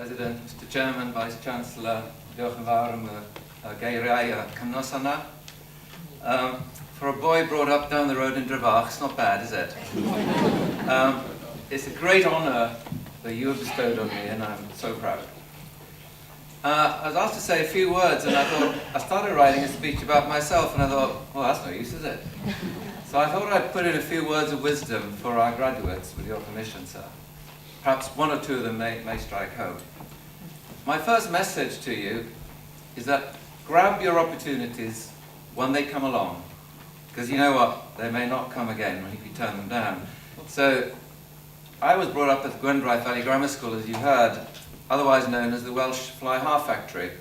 President, Mr Chairman, Vice-Chancellor, diolch yn fawr am y geiriau a cymnos yna. For a boy brought up down the road in Drevach, it's not bad, is it? It's a great honour that you have bestowed on me, and I'm so proud. I was asked to say a few words, and I started writing a speech about myself, and I thought, well, that's no use, is it? So I thought I'd put in a few words of wisdom for our graduates, with your permission, sir. Perhaps one or two of them may strike home. My first message to you is that grab your opportunities when they come along, because you know what, they may not come again if you turn them down. So I was brought up at Gwendraeth Valley Grammar School, as you heard, otherwise known as the Welsh Fly Half Factory.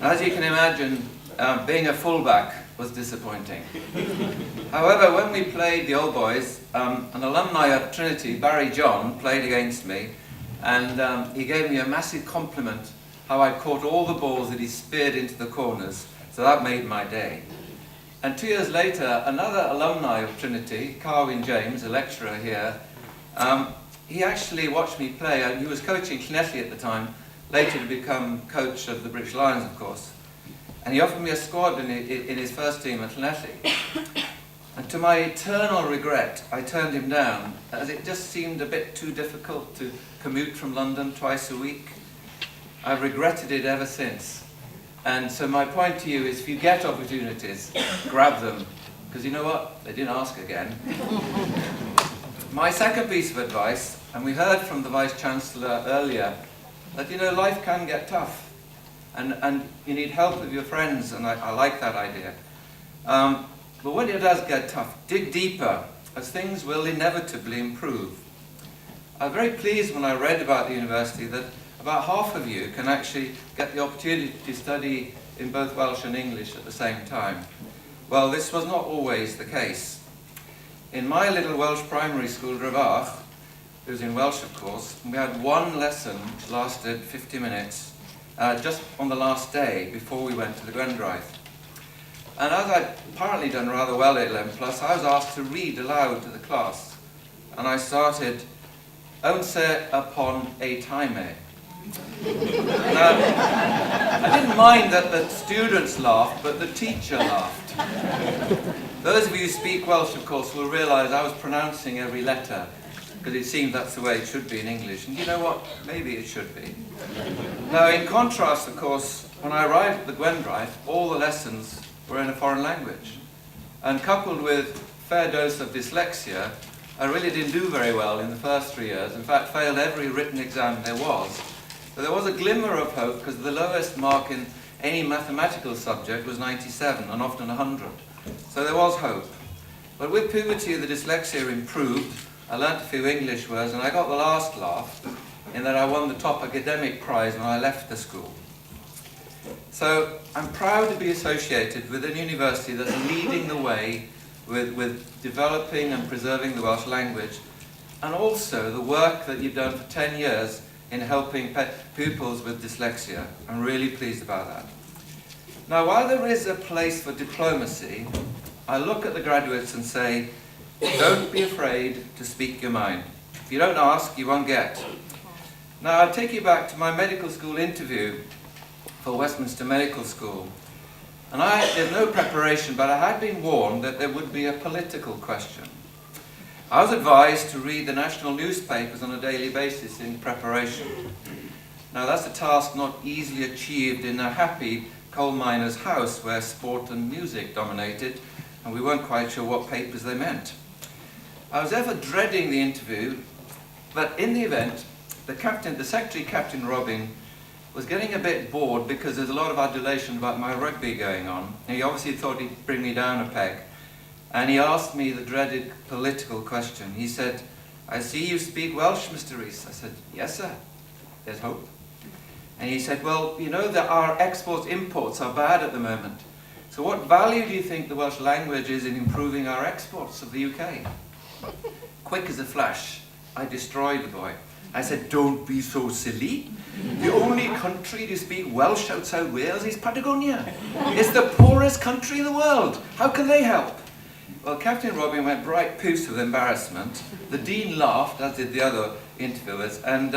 As you can imagine, being a fullback was disappointing. However, when we played the Old Boys, an alumni of Trinity, Barry John, played against me, and he gave me a massive compliment how I caught all the balls that he speared into the corners, so that made my day. And 2 years later, another alumni of Trinity, Carwyn James, a lecturer here, he actually watched me play, and he was coaching Llanelli at the time, later to become coach of the British Lions, of course. And he offered me a squad in his first team at Llanelli. And to my eternal regret, I turned him down, as it just seemed a bit too difficult to commute from London twice a week. I've regretted it ever since. And so my point to you is, if you get opportunities, grab them. Because you know what? They didn't ask again. My second piece of advice, and we heard from the Vice-Chancellor earlier, that you know, life can get tough. And you need help with your friends, and I like that idea. But when it does get tough, dig deeper, as things will inevitably improve. I was very pleased when I read about the university that about half of you can actually get the opportunity to study in both Welsh and English at the same time. Well, this was not always the case. In my little Welsh primary school, Drevach, it was in Welsh of course, we had one lesson which lasted 50 minutes, just on the last day before we went to the Gwendraeth. And as I'd apparently done rather well at 11+, I was asked to read aloud to the class. And I started, Once upon a time. Now, I didn't mind that the students laughed, but the teacher laughed. Those of you who speak Welsh, of course, will realise I was pronouncing every letter, because it seemed that's the way it should be in English. And you know what? Maybe it should be. Now, in contrast, of course, when I arrived at the Gwendraeth, all the lessons were in a foreign language. And coupled with a fair dose of dyslexia, I really didn't do very well in the first 3 years. In fact, failed every written exam there was. But there was a glimmer of hope, because the lowest mark in any mathematical subject was 97, and often 100. So there was hope. But with puberty, the dyslexia improved. I learnt a few English words, and I got the last laugh in that I won the top academic prize when I left the school. So I'm proud to be associated with a university that's leading the way with developing and preserving the Welsh language, and also the work that you've done for 10 years in helping pupils with dyslexia. I'm really pleased about that. Now, while there is a place for diplomacy, I look at the graduates and say, don't be afraid to speak your mind. If you don't ask, you won't get. Now, I'll take you back to my medical school interview for Westminster Medical School. And there's no preparation, but I had been warned that there would be a political question. I was advised to read the national newspapers on a daily basis in preparation. Now, that's a task not easily achieved in a happy coal miner's house where sport and music dominated, and we weren't quite sure what papers they meant. I was ever dreading the interview, but in the event, the secretary, Captain Robin, was getting a bit bored because there's a lot of adulation about my rugby going on. And he obviously thought he'd bring me down a peg. And he asked me the dreaded political question. He said, I see you speak Welsh, Mr. Rees. I said, yes, sir. There's hope. And he said, well, you know that our exports-imports are bad at the moment. So what value do you think the Welsh language is in improving our exports of the UK? Quick as a flash, I destroyed the boy. I said, don't be so silly. The only country to speak Welsh outside Wales is Patagonia. It's the poorest country in the world. How can they help? Well, Captain Robin went bright puce with embarrassment. The Dean laughed, as did the other interviewers, and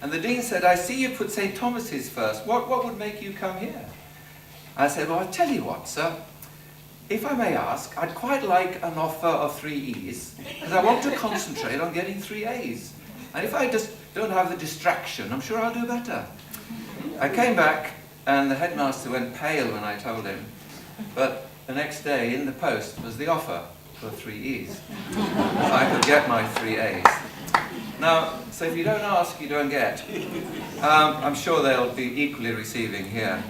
And the dean said, I see you put St. Thomas's first. What would make you come here? I said, well, I'll tell you what, sir. If I may ask, I'd quite like an offer of 3 E's, because I want to concentrate on getting 3 A's. And if I just don't have the distraction, I'm sure I'll do better. I came back, and the headmaster went pale when I told him. But the next day, in the post, was the offer for 3 E's. So I could get my 3 A's. Now, so if you don't ask, you don't get. I'm sure they'll be equally receiving here.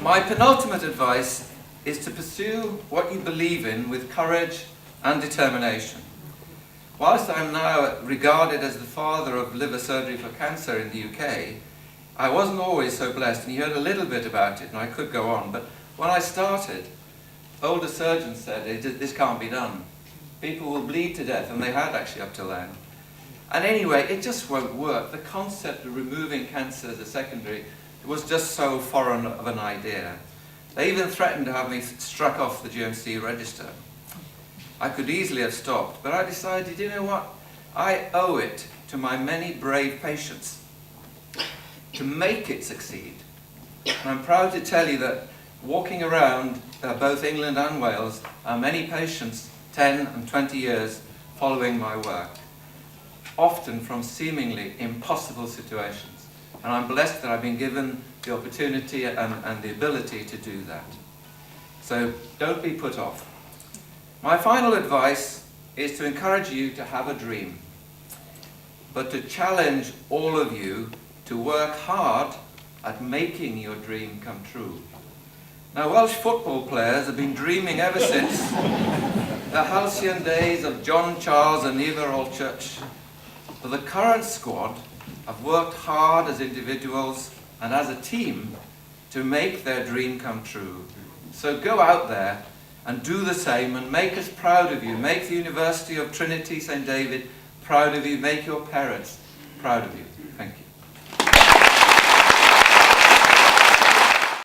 My penultimate advice is to pursue what you believe in with courage and determination. Whilst I'm now regarded as the father of liver surgery for cancer in the UK, I wasn't always so blessed, and you heard a little bit about it, and I could go on, but when I started, older surgeons said, this can't be done. People will bleed to death, and they had actually up till then. And anyway, it just won't work. The concept of removing cancer as a secondary was just so foreign of an idea. They even threatened to have me struck off the GMC register. I could easily have stopped, but I decided, you know what? I owe it to my many brave patients to make it succeed. And I'm proud to tell you that walking around both England and Wales are many patients 10 and 20 years following my work, often from seemingly impossible situations. And I'm blessed that I've been given the opportunity and the ability to do that. So don't be put off. My final advice is to encourage you to have a dream, but to challenge all of you to work hard at making your dream come true. Now, Welsh football players have been dreaming ever since the halcyon days of John Charles and Eva Allchurch. But the current squad have worked hard as individuals and as a team to make their dream come true. So go out there and do the same and make us proud of you. Make the University of Trinity, St. David, proud of you. Make your parents proud of you. Thank you.